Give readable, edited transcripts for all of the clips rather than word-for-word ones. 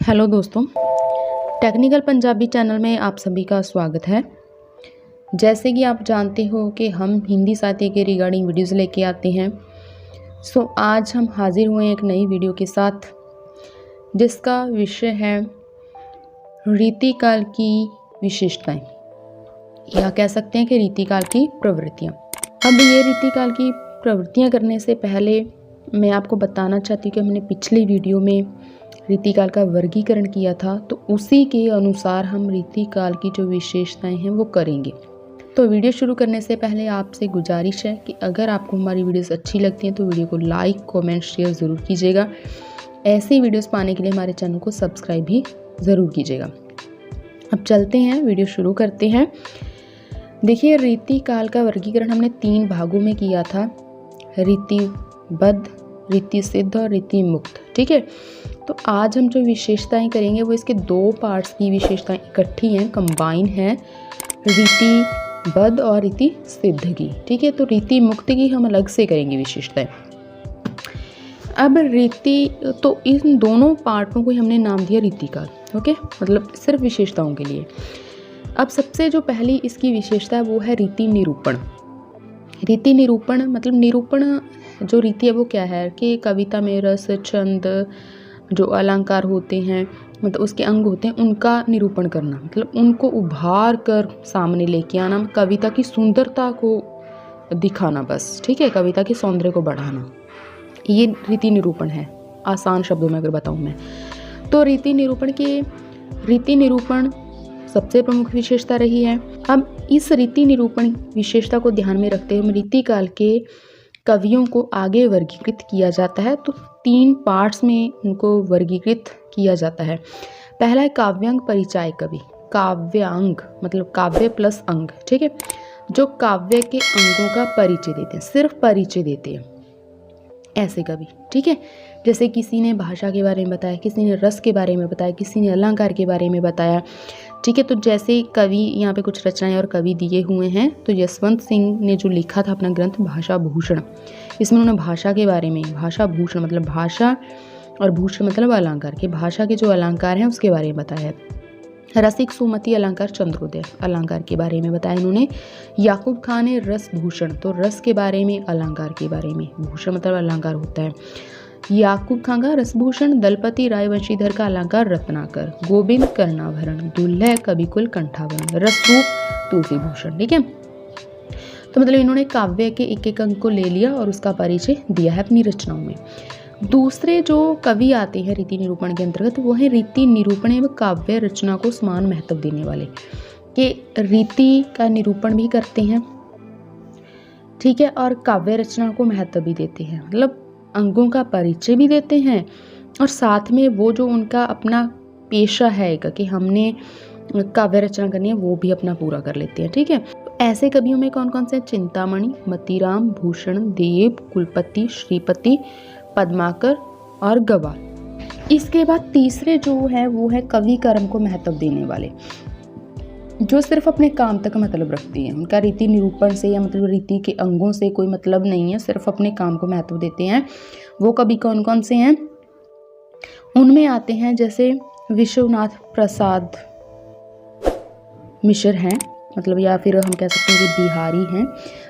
Hello दोस्तों, technical Punjabi channel में आप सभी का स्वागत है। जैसे कि आप जानते हो कि हम हिंदी साहित्य के रिगार्डिंग वीडियोस लेके आते हैं। आज हम हाजिर हुए एक नई वीडियो के साथ जिसका विषय है रीतिकाल की विशेषताएं, या कह सकते हैं कि रीतिकाल की प्रवृत्तियाँ। अब ये रीतिकाल की प्रवृत्तियाँ करने से पहले मैं आपको बताना चाहती हूँ कि हमने पिछली वीडियो में रीतिकाल का वर्गीकरण किया था, तो उसी के अनुसार हम रीतिकाल की जो विशेषताएं हैं वो करेंगे। तो वीडियो शुरू करने से पहले आपसे गुजारिश है कि अगर आपको हमारी वीडियोस अच्छी लगती हैं तो वीडियो को लाइक, कमेंट, शेयर ज़रूर कीजिएगा। ऐसी वीडियोस पाने के लिए हमारे चैनल को सब्सक्राइब भी ज़रूर कीजिएगा। अब चलते हैं, वीडियो शुरू करते हैं। देखिए, रीतिकाल का वर्गीकरण हमने 3 भागों में किया था, रीतिबद्ध, रीति सिद्ध और रीति मुक्त। ठीक है, तो आज हम जो विशेषताएं करेंगे वो इसके 2 पार्ट्स की विशेषताएं इकट्ठी हैं, कंबाइन हैं, रीतिबद्ध और रीति सिद्ध की। ठीक है, तो रीति मुक्त की हम अलग से करेंगे विशेषताएं। अब तो इन दोनों पार्टों को हमने नाम दिया रीतिकाल। ओके, मतलब सिर्फ विशेषताओं के लिए। अब सबसे जो पहली इसकी विशेषता है वो है रीति निरूपण। रीति निरूपण मतलब निरूपण जो रीति है वो क्या है कि कविता में रस, छंद, जो अलंकार होते हैं, मतलब उसके अंग होते हैं, उनका निरूपण करना, मतलब उनको उभार कर सामने लेके आना, कविता की सुंदरता को दिखाना बस। ठीक है, कविता के सौंदर्य को बढ़ाना, ये रीति निरूपण है। आसान शब्दों में अगर बताऊं मैं तो रीति निरूपण सबसे प्रमुख विशेषता रही है। अब इस रीति निरूपण विशेषता को ध्यान में रखते हुए रीतिकाल के कवियों को आगे वर्गीकृत किया जाता है। तो 3 पार्ट्स में उनको वर्गीकृत किया जाता है। पहला है काव्यांग परिचायक कवि। काव्यांग मतलब काव्य प्लस अंग। ठीक है, जो काव्य के अंगों का परिचय देते हैं, सिर्फ परिचय देते हैं, ऐसे कवि। ठीक है, जैसे किसी ने भाषा के बारे में बताया, किसी ने रस के बारे में बताया, किसी ने अलंकार के बारे में बताया। ठीक है, तो जैसे कवि यहाँ पे कुछ रचनाएं और कवि दिए हुए हैं, तो यशवंत सिंह ने जो लिखा था अपना ग्रंथ भाषा भूषण, इसमें उन्होंने भाषा के बारे में, भाषा भूषण मतलब भाषा और भूषण मतलब अलंकार के, भाषा के जो अलंकार हैं उसके बारे में बताया है। रसिक सुमति अलंकार चंद्रोदय अलंकार के बारे में बताया इन्होंने। याकूब खान ने रस भूषण, तो रस के बारे में, अलंकार के बारे में, भूषण मतलब अलंकार होता है। याकूब खान का रसभूषण, दलपति राय वंशीधर का अलंकार रत्नाकर, गोविंद कर्णाभरण, दुल्लह कविकुल कंठाभरण, रसरूप तुलसी भूषण। ठीक है, तो मतलब इन्होंने काव्य के एक अंग को ले लिया और उसका परिचय दिया है अपनी रचनाओं में। दूसरे जो कवि आते हैं रीति निरूपण के अंतर्गत वो है रीति निरूपण एवं काव्य रचना को समान महत्व देने वाले, कि रीति का निरूपण भी करते हैं। ठीक है, और काव्य रचना को महत्व भी देते हैं, मतलब अंगों का परिचय भी देते हैं, और साथ में वो जो उनका अपना पेशा है कि हमने काव्य रचना करनी है वो भी अपना पूरा कर लेते हैं। ठीक है, तो ऐसे कवियों में कौन कौन से? चिंतामणि, मतीराम, भूषण, देव, कुलपति, श्रीपति, पद्माकर और गवाल। इसके बाद तीसरे जो है वो है कवि कर्म को महत्व देने वाले, जो सिर्फ अपने काम तक मतलब रखती हैं। उनका रीति निरूपण से या मतलब रीति के अंगों से कोई मतलब नहीं है, सिर्फ अपने काम को महत्व देते हैं। वो कवि कौन कौन से हैं? उनमें आते हैं जैसे विश्वनाथ प्रसाद मिश्र हैं, मतलब या फिर हम कह सकते हैं कि बिहारी हैं,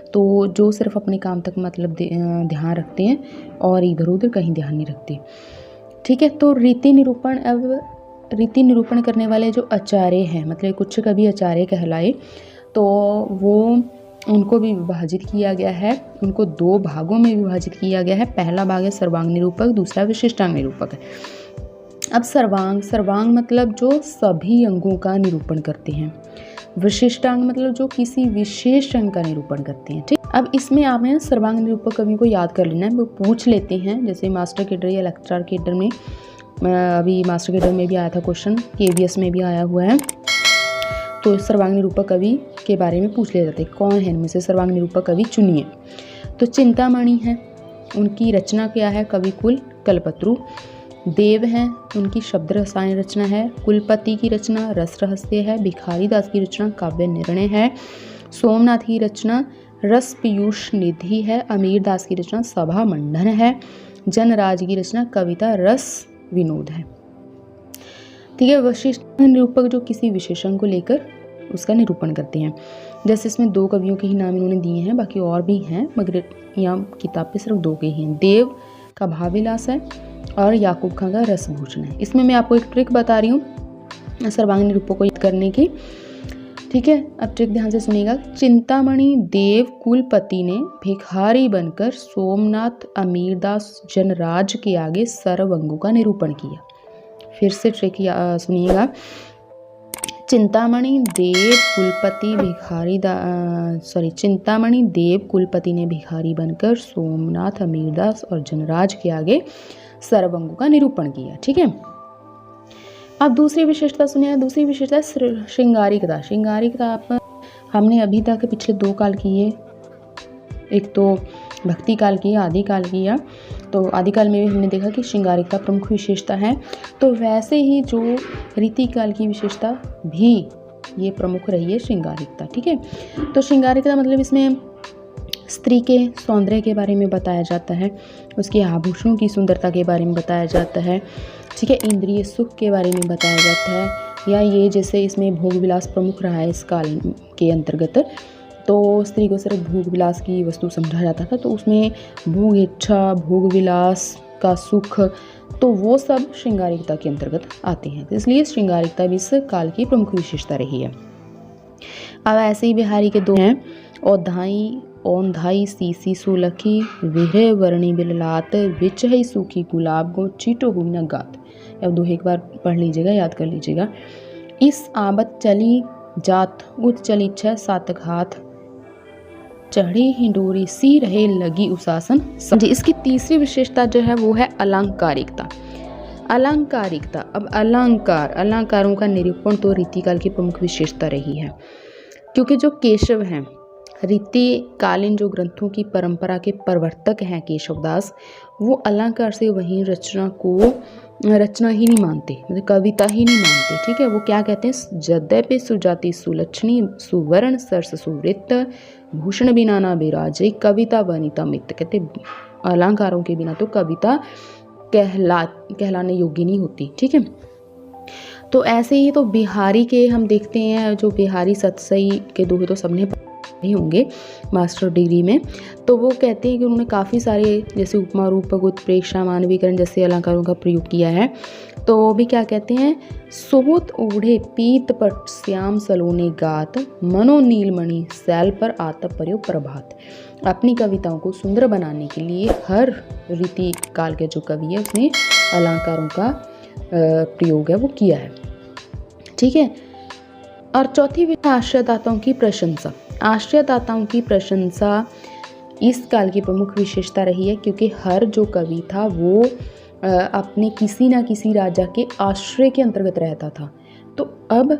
तो जो सिर्फ अपने काम तक मतलब ध्यान रखते हैं और इधर उधर कहीं ध्यान नहीं रखते। ठीक है, तो रीति निरूपण करने वाले जो आचार्य हैं, मतलब कुछ कवि आचार्य कहलाए, तो वो उनको भी विभाजित किया गया है। उनको 2 भागों में विभाजित किया गया है। पहला भाग है सर्वांग निरूपक, दूसरा विशिष्टांग निरूपक है। अब सर्वांग मतलब जो सभी अंगों का निरूपण करते हैं। विशिष्टांग मतलब जो किसी विशेष अंग का निरूपण करते हैं। ठीक, अब इसमें आपने सर्वांग निरूपक कवि को याद कर लेना है, वो पूछ लेते हैं। जैसे मास्टर कैडर या लेक्चरर कैडर में, अभी मास्टर कैडर में भी आया था क्वेश्चन, KVS में भी आया हुआ है, तो सर्वांग निरूपक कवि के बारे में पूछ लिया जाता है, कौन है इनमें से सर्वांग निरूपक कवि चुनिए। तो चिंतामणि है, उनकी रचना क्या है? कविकुल कल्पत्रु। देव हैं, उनकी शब्द रसायन रचना है। कुलपति की रचना रस रहस्य है। भिखारी दास की रचना काव्य निर्णय है। सोमनाथ की रचना रस पीयूष निधि है। अमीर दास की रचना सभा मंडन है। जनराज की रचना कविता रस विनोद है। ठीक है। वशिष्ठ निरूपक जो किसी विशेषण को लेकर उसका निरूपण करते हैं। जैसे इसमें 2 कवियों के ही नाम इन्होंने दिए हैं, बाकी और भी हैं मगर यहाँ किताब पे सिर्फ 2 के ही हैं। देव का भावविलास है और याकूब खां का रसभूषण है। इसमें मैं आपको एक ट्रिक बता रही हूँ सर्वांग निरूपक को याद करने की, ठीक है। अब ट्रिक ध्यान से सुनिएगा। चिंतामणि देव कुलपति ने भिखारी बनकर सोमनाथ अमीरदास जनराज के आगे सरवंगों का निरूपण किया। फिर से ट्रिक सुनिएगा। चिंतामणि देव कुलपति ने भिखारी बनकर सोमनाथ अमीरदास और जनराज के आगे सरवंगों का निरूपण किया, ठीक है। अब दूसरी विशेषता सुनिए। दूसरी विशेषता श्रृंगारिकता। श्रृंगारिकता हमने अभी तक पिछले 2 काल की है, एक तो भक्ति काल की, आदि काल की है। तो आदि काल में भी हमने देखा कि श्रृंगारिकता प्रमुख विशेषता है, तो वैसे ही जो रीति काल की विशेषता भी ये प्रमुख रही है श्रृंगारिकता, ठीक है। तो श्रृंगारिकता मतलब इसमें स्त्री के सौंदर्य के बारे में बताया जाता है, उसके आभूषणों की सुंदरता के बारे में बताया जाता है, ठीक है। इंद्रिय सुख के बारे में बताया जाता है, या ये जैसे इसमें भोग विलास प्रमुख रहा है इस काल के अंतर्गत, तो स्त्री को सिर्फ भोग विलास की वस्तु समझा जाता था, तो उसमें भोग इच्छा, भोग विलास का सुख, तो वो सब श्रृंगारिकता के अंतर्गत आते हैं। तो इसलिए श्रृंगारिकता भी इस काल की प्रमुख विशेषता रही है। अब ऐसे ही बिहारी के 2 हैं, औंधाई सीसी सुलखी विरह वर्णी बिललात विच है सूखी गुलाब गो चीटो हुई न गात। अब 2 एक बार पढ़ लीजिएगा, याद कर लीजिएगा। इस आबत चली जात उत चली 6 सातक हाथ चढ़ी हिंडोरी सी रहे लगी उसासन। इसकी तीसरी विशेषता जो है वो है अलंकारिकता। अलंकारिकता, अब अलंकारों का निरूपण तो रीतिकाल की प्रमुख विशेषता रही है, क्योंकि जो केशव हैं, रीतिकालीन जो ग्रंथों की परंपरा के प्रवर्तक हैं केशवदास, वो अलंकार से वहीं रचना ही नहीं मानते, मतलब कविता ही नहीं मानते, ठीक है। वो क्या कहते हैं, यद्यपि सुजाति सुलक्षणी सुवर्ण सरस सुवृत्त भूषण बिना ना बिराजे कविता वनिता मित्र। कहते अलंकारों के बिना तो कविता कहलाने योग्य नहीं होती, ठीक है। तो ऐसे ही तो बिहारी के हम देखते हैं, जो बिहारी सतसई के दोहे तो सबने ही होंगे मास्टर डिग्री में, तो वो कहते हैं कि उन्होंने काफ़ी सारे जैसे उपमा रूपक उत्प्रेक्षा मानवीकरण जैसे अलंकारों का प्रयोग किया है। तो वो भी क्या कहते हैं, सोहत ओढ़े पीत पट श्याम सलोने गात मनो नीलमणि सैल पर आतप प्रयोग प्रभात। अपनी कविताओं को सुंदर बनाने के लिए हर रीति काल के जो कवि है उसने अलंकारों का प्रयोग है वो किया है, ठीक है। और चौथी विधा आश्रयदाताओं की प्रशंसा। आश्रयदाताओं की प्रशंसा इस काल की प्रमुख विशेषता रही है, क्योंकि हर जो कवि था वो अपने किसी ना किसी राजा के आश्रय के अंतर्गत रहता था। तो अब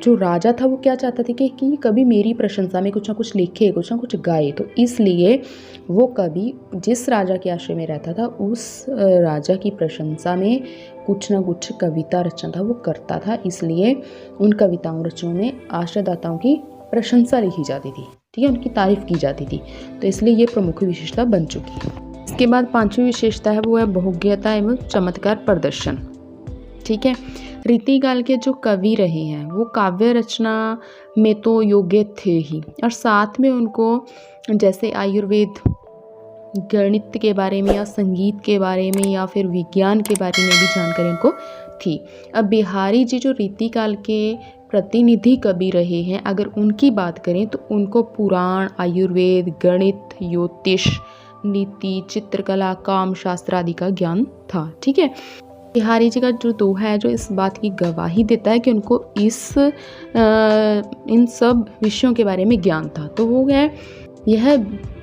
जो राजा था वो क्या चाहता था कि कभी मेरी प्रशंसा में कुछ ना कुछ लिखे, कुछ ना कुछ गाए। तो इसलिए वो कवि जिस राजा के आश्रय में रहता था उस राजा की प्रशंसा में कुछ ना कुछ कविता रचना था वो करता था। इसलिए उन कविताओं रचनाओं में आश्रयदाताओं की प्रशंसा लिखी जाती थी, ठीक है, उनकी तारीफ की जाती थी। तो इसलिए ये प्रमुख विशेषता बन चुकी है। इसके बाद 5वीं विशेषता है वो है बहुज्ञता एवं चमत्कार प्रदर्शन, ठीक है। रीतिकाल के जो कवि रहे हैं वो काव्य रचना में तो योग्य थे ही, और साथ में उनको जैसे आयुर्वेद, गणित के बारे में या संगीत के बारे में या फिर विज्ञान के बारे में भी जानकारी उनको थी। अब बिहारी जी जो रीतिकाल के प्रतिनिधि कवि रहे हैं, अगर उनकी बात करें तो उनको पुराण, आयुर्वेद, गणित, ज्योतिष, नीति, चित्रकला, काम शास्त्र आदि का ज्ञान था, ठीक है। बिहारी जी का जो दोहा है जो इस बात की गवाही देता है कि उनको इन सब विषयों के बारे में ज्ञान था। तो वो है, यह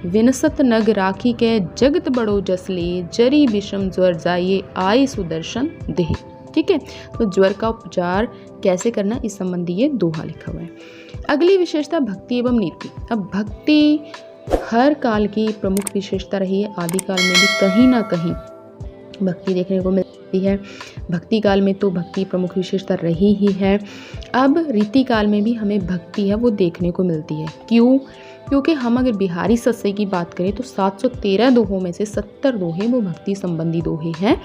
विनसत नग राखी के जगत बड़ो जसले जरी विषम ज्वर जाइए आए सुदर्शन देह, ठीक है। तो ज्वर का उपचार कैसे करना इस संबंधी ये दोहा लिखा हुआ है। अगली विशेषता भक्ति एवं नीति। अब भक्ति हर काल की प्रमुख विशेषता रही है। आदिकाल में भी कहीं ना कहीं भक्ति देखने को मिलती है। भक्ति काल में तो भक्ति प्रमुख विशेषता रही ही है। अब रीति काल में भी हमें भक्ति है वो देखने को मिलती है। क्यों? क्योंकि हम अगर बिहारी सत्सई की बात करें तो 713 दोहों में से 70 दोहे वो भक्ति संबंधी दोहे हैं।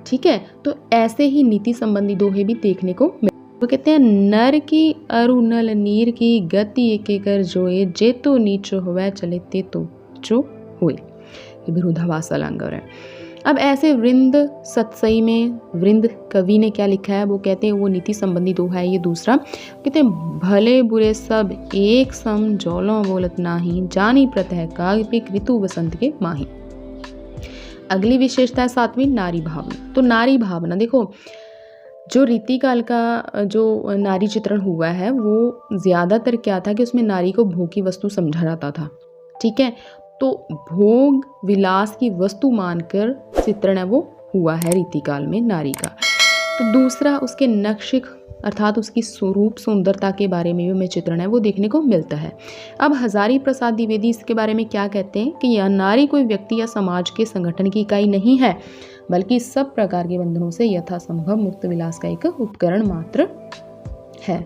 ठीक है, तो ऐसे ही नीति संबंधी दोहे भी देखने को मिलते। वो कहते हैं नर की अरु नल नीर की गति एक कर जोए जे तो नीचो होवे चले ते तो जो हुए। ये विरोधाभास अलंकार है। अब ऐसे वृंद सतसई में वृंद कवि ने क्या लिखा है, वो कहते हैं वो नीति संबंधी दोहा है ये दूसरा। कहते हैं भले बुरे सब एक सम जौलों बोलत नाही जानी प्रतः काव्यिक ऋतु वसंत के माही। अगली विशेषता है सातवीं नारी भावना। तो नारी भावना देखो, जो रीतिकाल का जो नारी चित्रण हुआ है वो ज़्यादातर क्या था कि उसमें नारी को भोग की वस्तु समझा जाता था। ठीक है, तो भोग विलास की वस्तु मानकर चित्रण है वो हुआ है रीतिकाल में नारी का। तो दूसरा उसके नक्शिक अर्थात उसकी स्वरूप सुंदरता के बारे में भी हमें चित्रण है वो देखने को मिलता है। अब हजारी प्रसाद द्विवेदी इसके बारे में क्या कहते हैं कि यह नारी कोई व्यक्ति या समाज के संगठन की इकाई नहीं है, बल्कि सब प्रकार के बंधनों से यथासंभव मुक्त विलास का एक उपकरण मात्र है।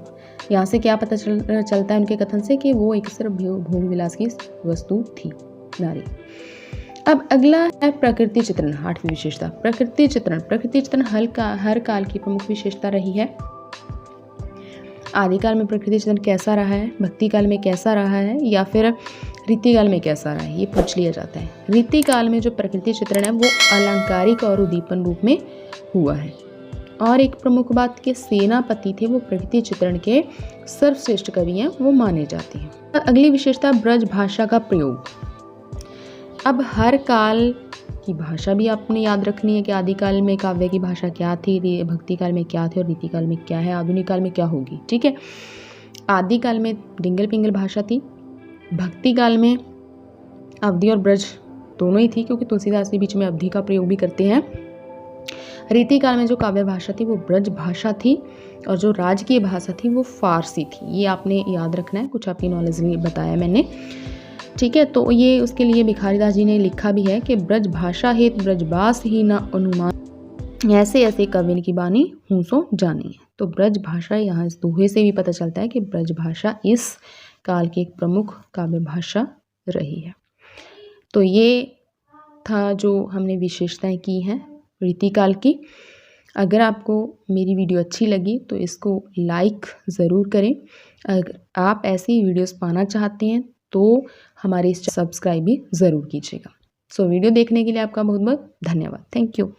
यहाँ से क्या पता चलता है उनके कथन से कि वो एक सिर्फ भोग विलास की वस्तु थी नारी। अब अगला है प्रकृति चित्रण, 8वीं विशेषता प्रकृति चित्रण। प्रकृति चित्रण हर काल की प्रमुख विशेषता रही है। आदिकाल में प्रकृति चित्रण कैसा रहा है, भक्ति काल में कैसा रहा है, या फिर रीतिकाल में कैसा रहा है, ये पूछ लिया जाता है। रीतिकाल में जो प्रकृति चित्रण है वो अलंकारिक और उद्दीपन रूप में हुआ है। और एक प्रमुख बात के सेनापति थे वो प्रकृति चित्रण के सर्वश्रेष्ठ कवि हैं, वो माने जाते हैं। अगली विशेषता ब्रज भाषा का प्रयोग। अब हर काल की भाषा भी आपने याद रखनी है कि आदिकाल में काव्य की भाषा क्या थी, भक्ति काल में क्या थी और रीतिकाल में क्या है, आधुनिक काल में क्या होगी। ठीक है, आदिकाल में डिंगल पिंगल भाषा थी, भक्ति काल में अवधि और ब्रज दोनों ही थी क्योंकि तुलसीदास के बीच में अवधि का प्रयोग भी करते हैं। रीतिकाल में जो काव्य भाषा थी वो ब्रज भाषा थी और जो राजकीय भाषा थी वो फारसी थी। ये आपने याद रखना है, कुछ आपकी नॉलेज लिए बताया मैंने। ठीक है, तो ये उसके लिए भिखारीदास जी ने लिखा भी है कि ब्रज भाषा हेत ब्रजबास ही न अनुमान ऐसे ऐसे कविन की बानी हूँ सो जानी। तो ब्रज भाषा यहाँ इस दोहे से भी पता चलता है कि ब्रज भाषा इस काल की एक प्रमुख काव्य भाषा रही है। तो ये था जो हमने विशेषताएं की हैं रीतिकाल की। अगर आपको मेरी वीडियो अच्छी लगी तो इसको लाइक ज़रूर करें। अगर आप ऐसी वीडियोस पाना चाहते हैं तो हमारे इस सब्सक्राइब भी ज़रूर कीजिएगा। सो वीडियो देखने के लिए आपका बहुत बहुत धन्यवाद। Thank you.